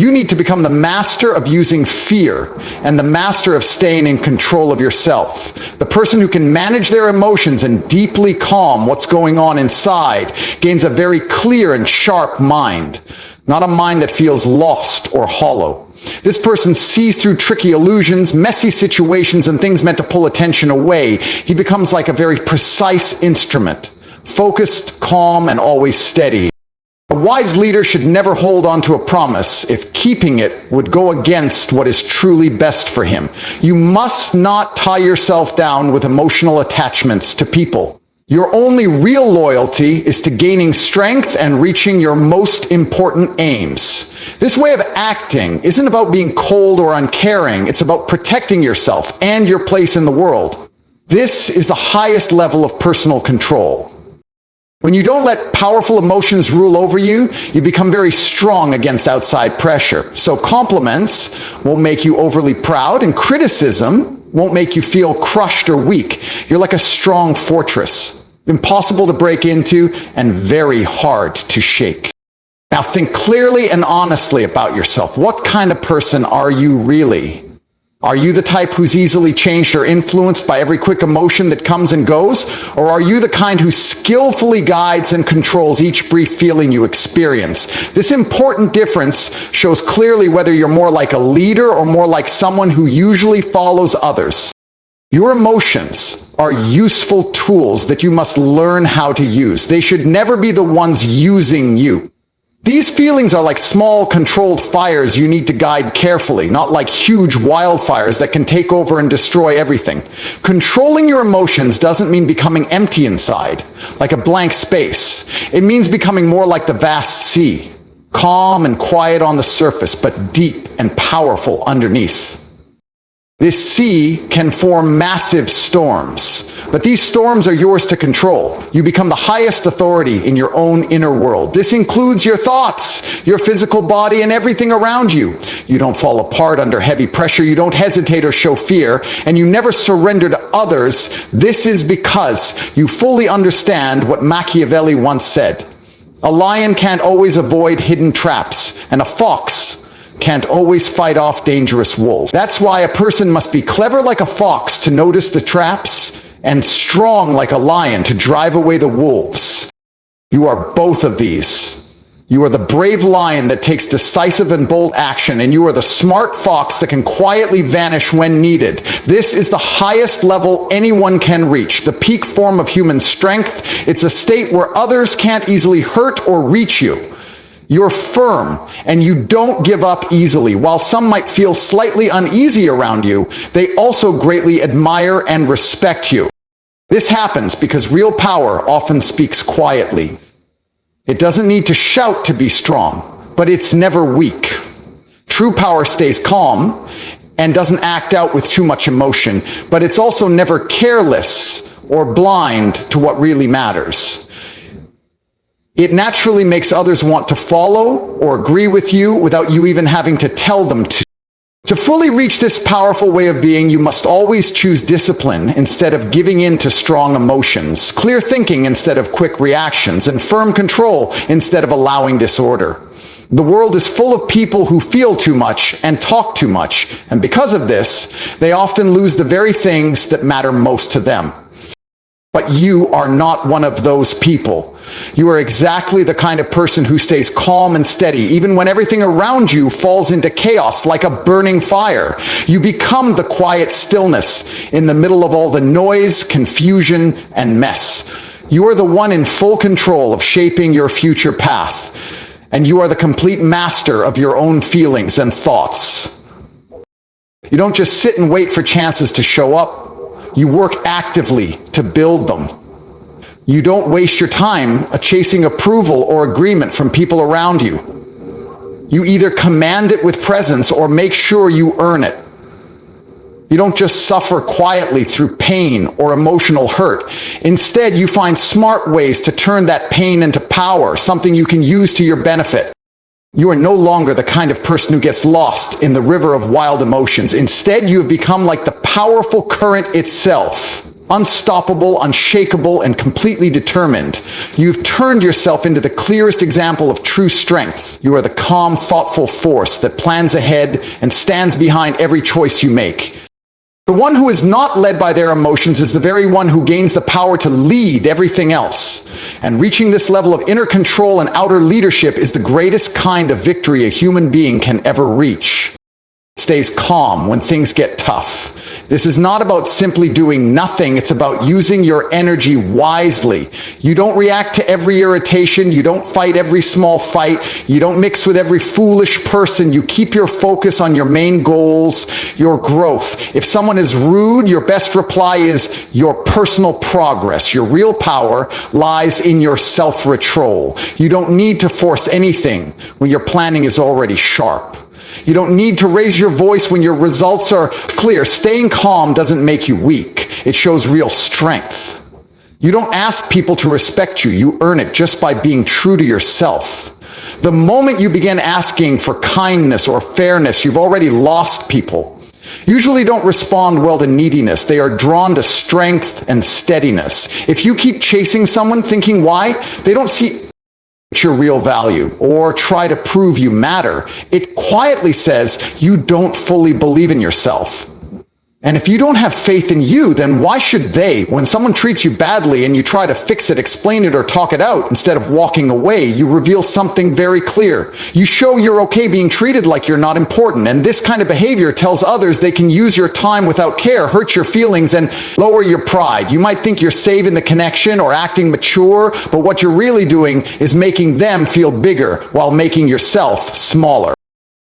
You need to become the master of using fear and the master of staying in control of yourself. The person who can manage their emotions and deeply calm what's going on inside gains a very clear and sharp mind, not a mind that feels lost or hollow. This person sees through tricky illusions, messy situations, and things meant to pull attention away. He becomes like a very precise instrument, focused, calm, and always steady. A wise leader should never hold on to a promise if keeping it would go against what is truly best for him. You must not tie yourself down with emotional attachments to people. Your only real loyalty is to gaining strength and reaching your most important aims. This way of acting isn't about being cold or uncaring. It's about protecting yourself and your place in the world. This is the highest level of personal control. When you don't let powerful emotions rule over you, you become very strong against outside pressure. So compliments won't make you overly proud, and criticism won't make you feel crushed or weak. You're like a strong fortress, impossible to break into and very hard to shake. Now think clearly and honestly about yourself. What kind of person are you really? Are you the type who's easily changed or influenced by every quick emotion that comes and goes? Or are you the kind who skillfully guides and controls each brief feeling you experience? This important difference shows clearly whether you're more like a leader or more like someone who usually follows others. Your emotions are useful tools that you must learn how to use. They should never be the ones using you. These feelings are like small, controlled fires you need to guide carefully, not like huge wildfires that can take over and destroy everything. Controlling your emotions doesn't mean becoming empty inside, like a blank space. It means becoming more like the vast sea, calm and quiet on the surface, but deep and powerful underneath. This sea can form massive storms, but these storms are yours to control. You become the highest authority in your own inner world. This includes your thoughts, your physical body, and everything around you. You don't fall apart under heavy pressure. You don't hesitate or show fear, and you never surrender to others. This is because you fully understand what Machiavelli once said. A lion can't always avoid hidden traps, and a fox can't always fight off dangerous wolves. That's why a person must be clever like a fox to notice the traps and strong like a lion to drive away the wolves. You are both of these. You are the brave lion that takes decisive and bold action, and you are the smart fox that can quietly vanish when needed. This is the highest level anyone can reach, the peak form of human strength. It's a state where others can't easily hurt or reach you. You're firm, and you don't give up easily. While some might feel slightly uneasy around you, they also greatly admire and respect you. This happens because real power often speaks quietly. It doesn't need to shout to be strong, but it's never weak. True power stays calm and doesn't act out with too much emotion, but it's also never careless or blind to what really matters. It naturally makes others want to follow or agree with you without you even having to tell them to. To fully reach this powerful way of being, you must always choose discipline instead of giving in to strong emotions, clear thinking instead of quick reactions, and firm control instead of allowing disorder. The world is full of people who feel too much and talk too much, and because of this, they often lose the very things that matter most to them. But you are not one of those people. You are exactly the kind of person who stays calm and steady, even when everything around you falls into chaos like a burning fire. You become the quiet stillness in the middle of all the noise, confusion, and mess. You are the one in full control of shaping your future path, and you are the complete master of your own feelings and thoughts. You don't just sit and wait for chances to show up. You work actively to build them. You don't waste your time chasing approval or agreement from people around you. You either command it with presence or make sure you earn it. You don't just suffer quietly through pain or emotional hurt. Instead, you find smart ways to turn that pain into power, something you can use to your benefit. You are no longer the kind of person who gets lost in the river of wild emotions. Instead, you have become like the powerful current itself. unstoppable, unshakable, and completely determined. You've turned yourself into the clearest example of true strength. You are the calm, thoughtful force that plans ahead and stands behind every choice you make. The one who is not led by their emotions is the very one who gains the power to lead everything else. And reaching this level of inner control and outer leadership is the greatest kind of victory a human being can ever reach. Stays calm when things get tough. This is not about simply doing nothing. It's about using your energy wisely. You don't react to every irritation. You don't fight every small fight. You don't mix with every foolish person. You keep your focus on your main goals, your growth. If someone is rude, your best reply is your personal progress. Your real power lies in your self-control. You don't need to force anything when your planning is already sharp. You don't need to raise your voice when your results are clear. Staying calm doesn't make you weak. It shows real strength. You don't ask people to respect you. You earn it just by being true to yourself. The moment you begin asking for kindness or fairness, you've already lost people. Usually don't respond well to neediness. They are drawn to strength and steadiness. If you keep chasing someone thinking why, they don't see your real value or try to prove you matter. It quietly says you don't fully believe in yourself. And if you don't have faith in you, then why should they? When someone treats you badly and you try to fix it, explain it, or talk it out, instead of walking away, you reveal something very clear. You show you're okay being treated like you're not important. And this kind of behavior tells others they can use your time without care, hurt your feelings, and lower your pride. You might think you're saving the connection or acting mature, but what you're really doing is making them feel bigger while making yourself smaller.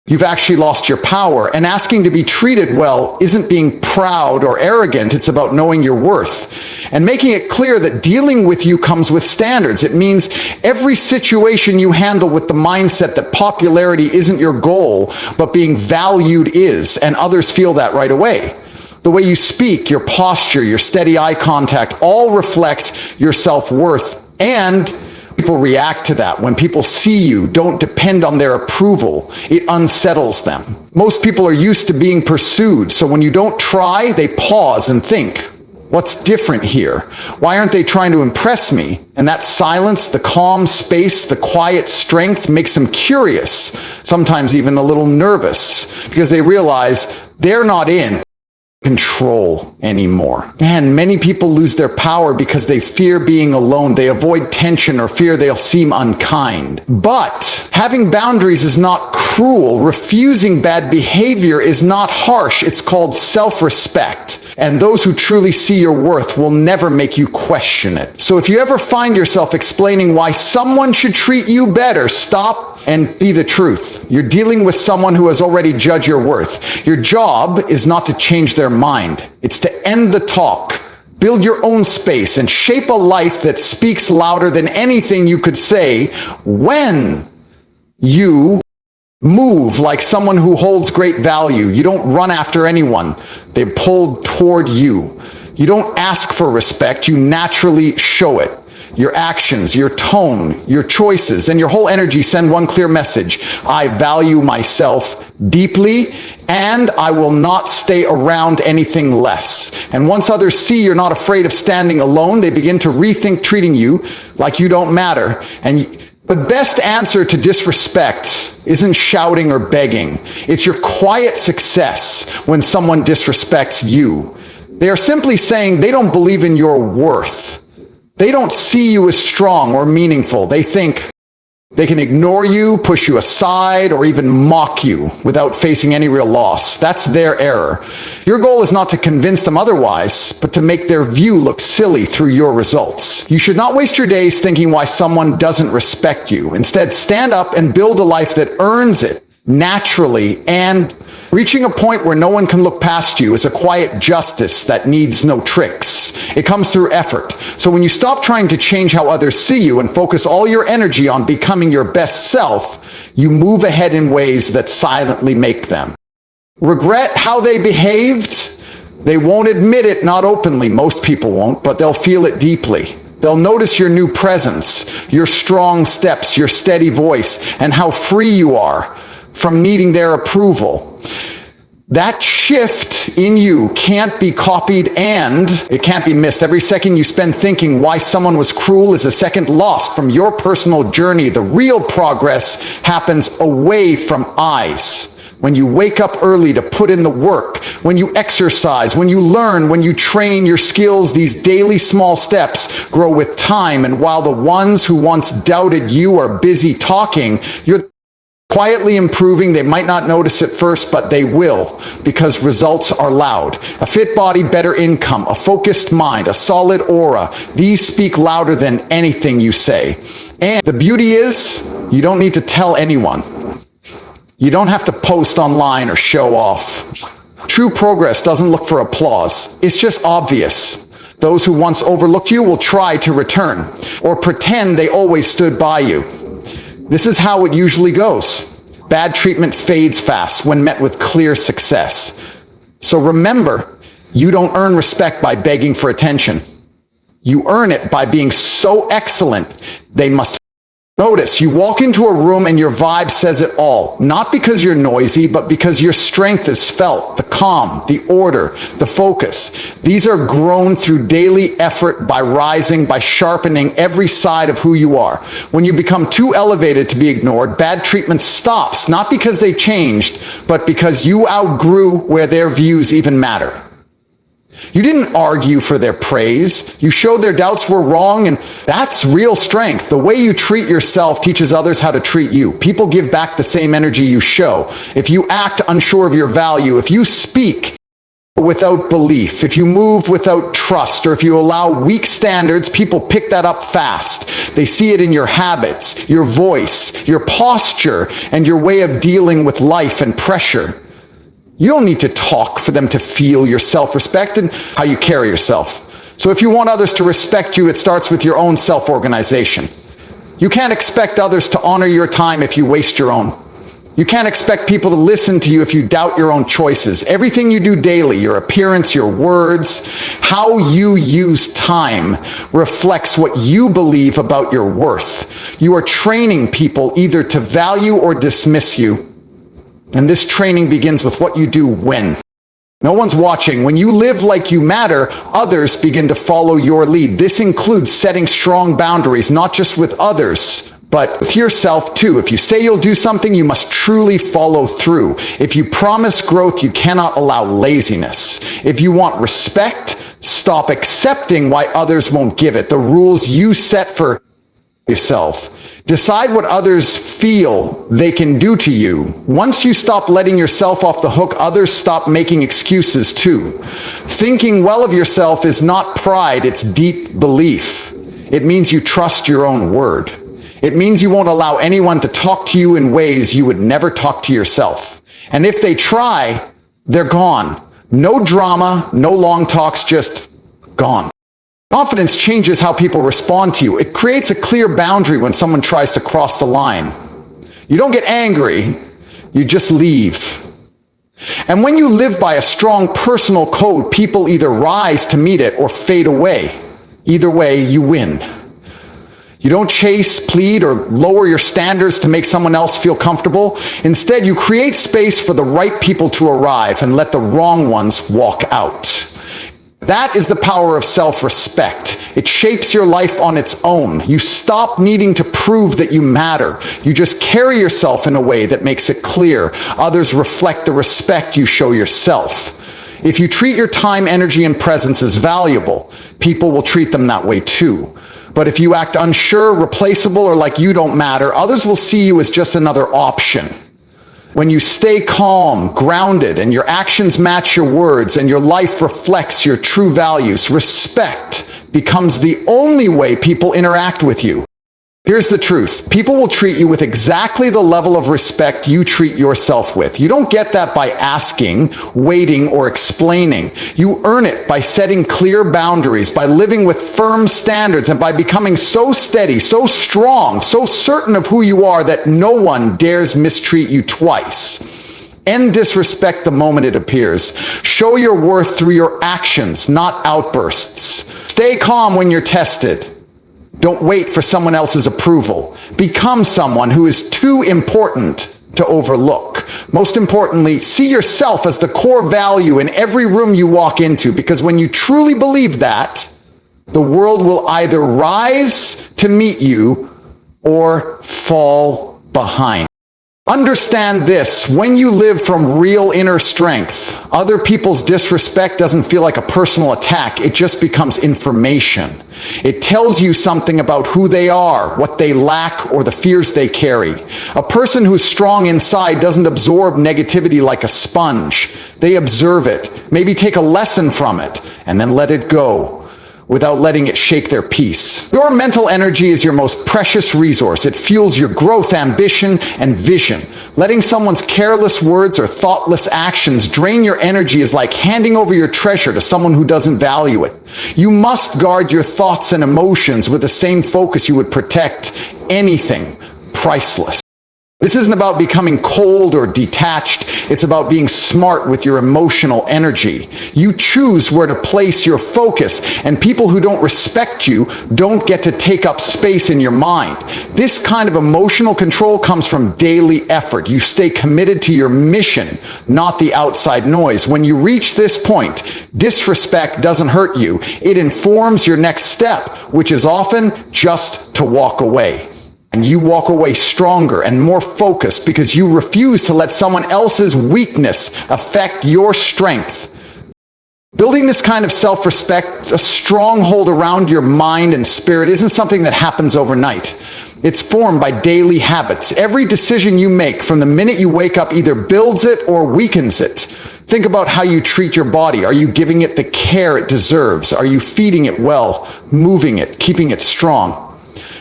You've actually lost your power, and asking to be treated well isn't being proud or arrogant. It's about knowing your worth and making it clear that dealing with you comes with standards. It means every situation you handle with the mindset that popularity isn't your goal, but being valued is, and others feel that right away. The way you speak, your posture, your steady eye contact, all reflect your self-worth, and people react to that. When people see you, don't depend on their approval. It unsettles them. Most people are used to being pursued, so when you don't try, they pause and think, what's different here? Why aren't they trying to impress me? And that silence, the calm space, the quiet strength makes them curious, sometimes even a little nervous, because they realize they're not in control anymore. Man, many people lose their power because they fear being alone. They avoid tension or fear they'll seem unkind. But having boundaries is not cruel. Refusing bad behavior is not harsh. It's called self-respect. And those who truly see your worth will never make you question it. So if you ever find yourself explaining why someone should treat you better, stop and be the truth. You're dealing with someone who has already judged your worth. Your job is not to change their mind. It's to end the talk, build your own space, and shape a life that speaks louder than anything you could say when you move like someone who holds great value. You don't run after anyone. They're pulled toward you. You don't ask for respect. You naturally show it. Your actions, your tone, your choices, and your whole energy send one clear message. I value myself deeply, and I will not stay around anything less. And once others see you're not afraid of standing alone, they begin to rethink treating you like you don't matter. And the best answer to disrespect isn't shouting or begging. It's your quiet success when someone disrespects you. They are simply saying they don't believe in your worth. They don't see you as strong or meaningful. They think they can ignore you, push you aside, or even mock you without facing any real loss. That's their error. Your goal is not to convince them otherwise, but to make their view look silly through your results. You should not waste your days thinking why someone doesn't respect you. Instead, stand up and build a life that earns it naturally, and reaching a point where no one can look past you is a quiet justice that needs no tricks. It comes through effort. So when you stop trying to change how others see you and focus all your energy on becoming your best self, you move ahead in ways that silently make them regret how they behaved. They won't admit it, not openly. Most people won't, but they'll feel it deeply. They'll notice your new presence, your strong steps, your steady voice, and how free you are from needing their approval. That shift in you can't be copied and it can't be missed. Every second you spend thinking why someone was cruel is a second lost from your personal journey. The real progress happens away from eyes. When you wake up early to put in the work, when you exercise, when you learn, when you train your skills, these daily small steps grow with time. And while the ones who once doubted you are busy talking, you're quietly improving. They might not notice it first, but they will, because results are loud. A fit body, better income, a focused mind, a solid aura. These speak louder than anything you say. And the beauty is, you don't need to tell anyone. You don't have to post online or show off. True progress doesn't look for applause. It's just obvious. Those who once overlooked you will try to return or pretend they always stood by you. This is how it usually goes. Bad treatment fades fast when met with clear success. So remember, you don't earn respect by begging for attention. You earn it by being so excellent, they must notice. You walk into a room and your vibe says it all. Not because you're noisy, but because your strength is felt. The calm, the order, the focus. These are grown through daily effort by rising, by sharpening every side of who you are. When you become too elevated to be ignored, bad treatment stops. Not because they changed, but because you outgrew where their views even matter. You didn't argue for their praise. You showed their doubts were wrong, and that's real strength. The way you treat yourself teaches others how to treat you. People give back the same energy you show. If you act unsure of your value, if you speak without belief, if you move without trust, or if you allow weak standards, people pick that up fast. They see it in your habits, your voice, your posture, and your way of dealing with life and pressure. You don't need to talk for them to feel your self-respect and how you carry yourself. So if you want others to respect you, it starts with your own self-organization. You can't expect others to honor your time if you waste your own. You can't expect people to listen to you if you doubt your own choices. Everything you do daily, your appearance, your words, how you use time reflects what you believe about your worth. You are training people either to value or dismiss you. And this training begins with what you do when. No one's watching. When you live like you matter, others begin to follow your lead. This includes setting strong boundaries, not just with others, but with yourself too. If you say you'll do something, you must truly follow through. If you promise growth, you cannot allow laziness. If you want respect, stop accepting why others won't give it. The rules you set for yourself. Decide what others feel they can do to you. Once you stop letting yourself off the hook, others stop making excuses too. Thinking well of yourself is not pride, it's deep belief. It means you trust your own word. It means you won't allow anyone to talk to you in ways you would never talk to yourself. And if they try, they're gone. No drama, no long talks, just gone. Confidence changes how people respond to you. It creates a clear boundary when someone tries to cross the line. You don't get angry, you just leave. And when you live by a strong personal code, people either rise to meet it or fade away. Either way, you win. You don't chase, plead, or lower your standards to make someone else feel comfortable. Instead, you create space for the right people to arrive and let the wrong ones walk out. That is the power of self-respect. It shapes your life on its own. You stop needing to prove that you matter. You just carry yourself in a way that makes it clear. Others reflect the respect you show yourself. If you treat your time, energy, and presence as valuable, people will treat them that way too. But if you act unsure, replaceable, or like you don't matter, others will see you as just another option. When you stay calm, grounded, and your actions match your words, and your life reflects your true values, respect becomes the only way people interact with you. Here's the truth. People will treat you with exactly the level of respect you treat yourself with. You don't get that by asking, waiting, or explaining. You earn it by setting clear boundaries, by living with firm standards, and by becoming so steady, so strong, so certain of who you are that no one dares mistreat you twice. End disrespect the moment it appears. Show your worth through your actions, not outbursts. Stay calm when you're tested. Don't wait for someone else's approval. Become someone who is too important to overlook. Most importantly, see yourself as the core value in every room you walk into, because when you truly believe that, the world will either rise to meet you or fall behind. Understand this: when you live from real inner strength, other people's disrespect doesn't feel like a personal attack. It just becomes information. It tells you something about who they are, what they lack, or the fears they carry. A person who's strong inside doesn't absorb negativity like a sponge. They observe it, maybe take a lesson from it, and then let it go, without letting it shake their peace. Your mental energy is your most precious resource. It fuels your growth, ambition, and vision. Letting someone's careless words or thoughtless actions drain your energy is like handing over your treasure to someone who doesn't value it. You must guard your thoughts and emotions with the same focus you would protect anything priceless. This isn't about becoming cold or detached. It's about being smart with your emotional energy. You choose where to place your focus, and people who don't respect you don't get to take up space in your mind. This kind of emotional control comes from daily effort. You stay committed to your mission, not the outside noise. When you reach this point, disrespect doesn't hurt you. It informs your next step, which is often just to walk away. And you walk away stronger and more focused because you refuse to let someone else's weakness affect your strength. Building this kind of self-respect, a stronghold around your mind and spirit, isn't something that happens overnight. It's formed by daily habits. Every decision you make from the minute you wake up either builds it or weakens it. Think about how you treat your body. Are you giving it the care it deserves? Are you feeding it well, moving it, keeping it strong?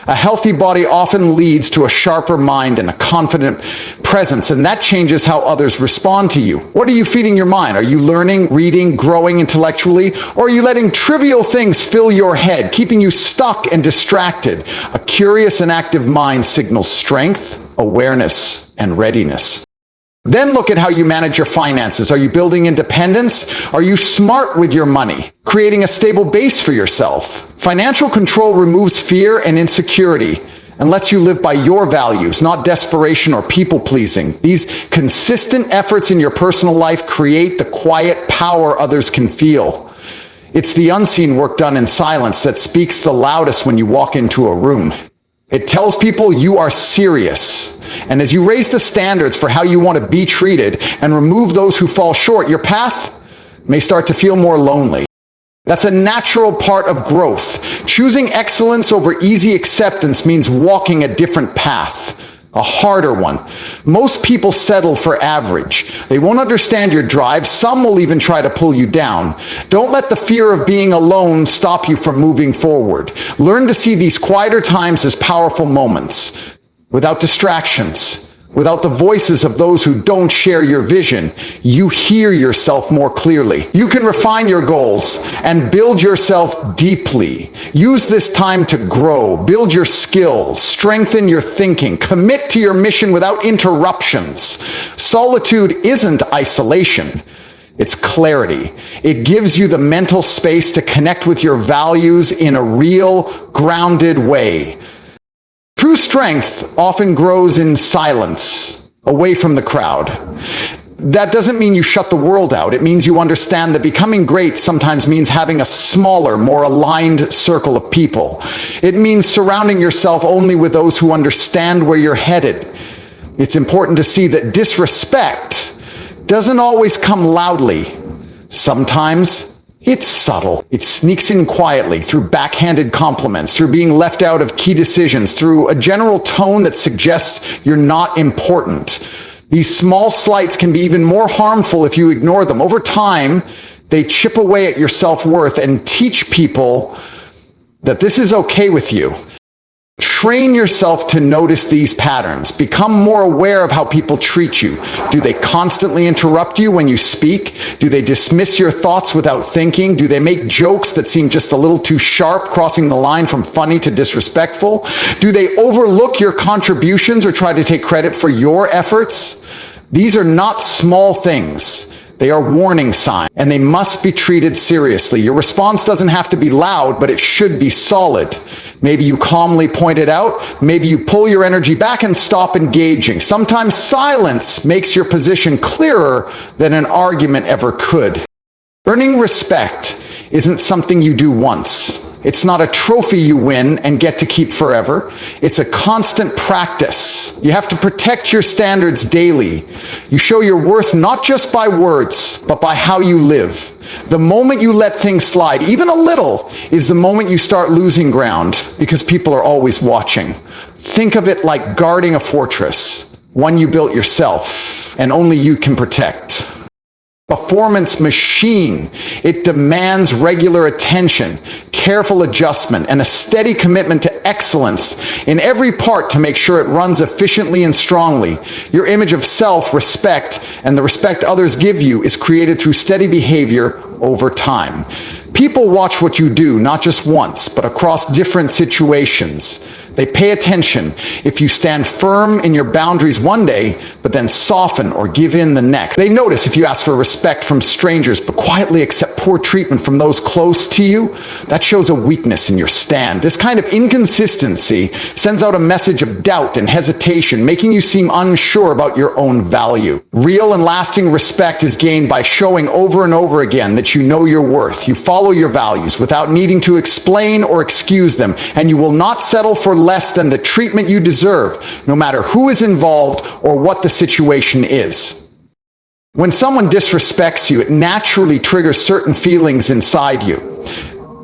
A healthy body often leads to a sharper mind and a confident presence, and that changes how others respond to you. What are you feeding your mind? Are you learning, reading, growing intellectually, or are you letting trivial things fill your head, keeping you stuck and distracted? A curious and active mind signals strength, awareness, and readiness. Then look at how you manage your finances. Are you building independence? Are you smart with your money, creating a stable base for yourself? Financial control removes fear and insecurity and lets you live by your values, not desperation or people-pleasing. These consistent efforts in your personal life create the quiet power others can feel. It's the unseen work done in silence that speaks the loudest when you walk into a room. It tells people you are serious. And as you raise the standards for how you want to be treated and remove those who fall short, your path may start to feel more lonely. That's a natural part of growth. Choosing excellence over easy acceptance means walking a different path, a harder one. Most people settle for average. They won't understand your drive. Some will even try to pull you down. Don't let the fear of being alone stop you from moving forward. Learn to see these quieter times as powerful moments, without distractions. Without the voices of those who don't share your vision, you hear yourself more clearly. You can refine your goals and build yourself deeply. Use this time to grow, build your skills, strengthen your thinking, commit to your mission without interruptions. Solitude isn't isolation. It's clarity. It gives you the mental space to connect with your values in a real, grounded way. True strength often grows in silence, away from the crowd. That doesn't mean you shut the world out. It means you understand that becoming great sometimes means having a smaller, more aligned circle of people. It means surrounding yourself only with those who understand where you're headed. It's important to see that disrespect doesn't always come loudly. Sometimes it's subtle. It sneaks in quietly through backhanded compliments, through being left out of key decisions, through a general tone that suggests you're not important. These small slights can be even more harmful if you ignore them. Over time, they chip away at your self-worth and teach people that this is okay with you. Train yourself to notice these patterns. Become more aware of how people treat you. Do they constantly interrupt you when you speak? Do they dismiss your thoughts without thinking? Do they make jokes that seem just a little too sharp, crossing the line from funny to disrespectful? Do they overlook your contributions or try to take credit for your efforts? These are not small things. They are warning signs, and they must be treated seriously. Your response doesn't have to be loud, but it should be solid. Maybe you calmly point it out. Maybe you pull your energy back and stop engaging. Sometimes silence makes your position clearer than an argument ever could. Earning respect isn't something you do once. It's not a trophy you win and get to keep forever. It's a constant practice. You have to protect your standards daily. You show your worth not just by words, but by how you live. The moment you let things slide, even a little, is the moment you start losing ground because people are always watching. Think of it like guarding a fortress, one you built yourself, and only you can protect. Performance machine. It demands regular attention, careful adjustment, and a steady commitment to excellence in every part to make sure it runs efficiently and strongly. Your image of self, respect, and the respect others give you is created through steady behavior over time. People watch what you do, not just once, but across different situations. They pay attention if you stand firm in your boundaries one day, but then soften or give in the next. They notice if you ask for respect from strangers, but quietly accept poor treatment from those close to you. That shows a weakness in your stand. This kind of inconsistency sends out a message of doubt and hesitation, making you seem unsure about your own value. Real and lasting respect is gained by showing over and over again that you know your worth. You follow your values without needing to explain or excuse them, and you will not settle for less than the treatment you deserve, no matter who is involved or what the situation is. When someone disrespects you, it naturally triggers certain feelings inside you.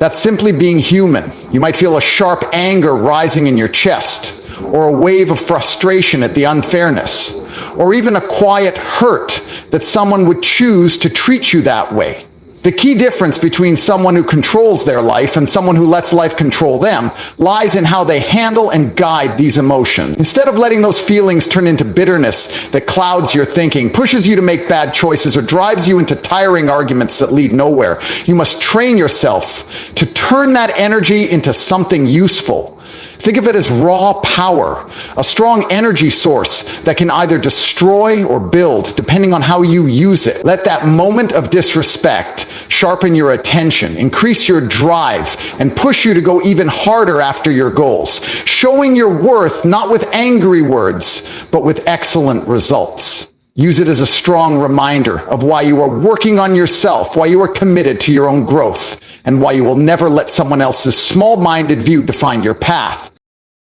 That's simply being human. You might feel a sharp anger rising in your chest, or a wave of frustration at the unfairness, or even a quiet hurt that someone would choose to treat you that way. The key difference between someone who controls their life and someone who lets life control them lies in how they handle and guide these emotions. Instead of letting those feelings turn into bitterness that clouds your thinking, pushes you to make bad choices, or drives you into tiring arguments that lead nowhere, you must train yourself to turn that energy into something useful. Think of it as raw power, a strong energy source that can either destroy or build, depending on how you use it. Let that moment of disrespect sharpen your attention, increase your drive, and push you to go even harder after your goals, showing your worth not with angry words, but with excellent results. Use it as a strong reminder of why you are working on yourself, why you are committed to your own growth, and why you will never let someone else's small-minded view define your path.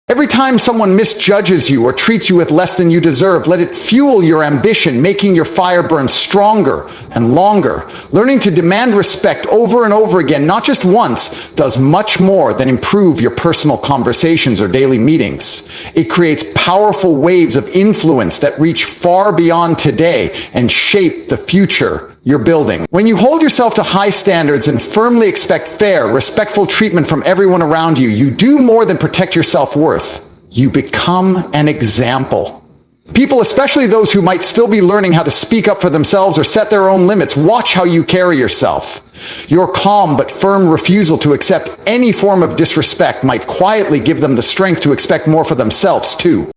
Every time someone misjudges you or treats you with less than you deserve, let it fuel your ambition, making your fire burn stronger and longer. Learning to demand respect over and over again, not just once, does much more than improve your personal conversations or daily meetings. It creates powerful waves of influence that reach far beyond today and shape the future you're building. When you hold yourself to high standards and firmly expect fair, respectful treatment from everyone around you, you do more than protect your self-worth. You become an example. People, especially those who might still be learning how to speak up for themselves or set their own limits, watch how you carry yourself. Your calm but firm refusal to accept any form of disrespect might quietly give them the strength to expect more for themselves too.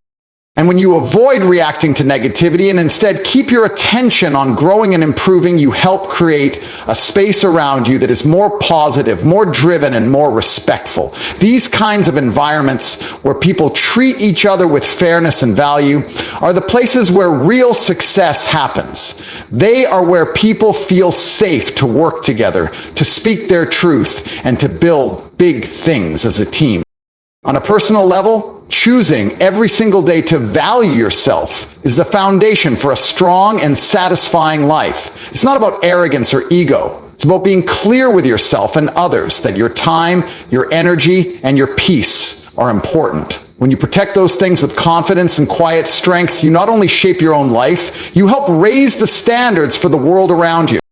And when you avoid reacting to negativity and instead keep your attention on growing and improving, you help create a space around you that is more positive, more driven, and more respectful. These kinds of environments where people treat each other with fairness and value are the places where real success happens. They are where people feel safe to work together, to speak their truth, and to build big things as a team. On a personal level, choosing every single day to value yourself is the foundation for a strong and satisfying life. It's not about arrogance or ego. It's about being clear with yourself and others that your time, your energy, and your peace are important. When you protect those things with confidence and quiet strength, you not only shape your own life, you help raise the standards for the world around you.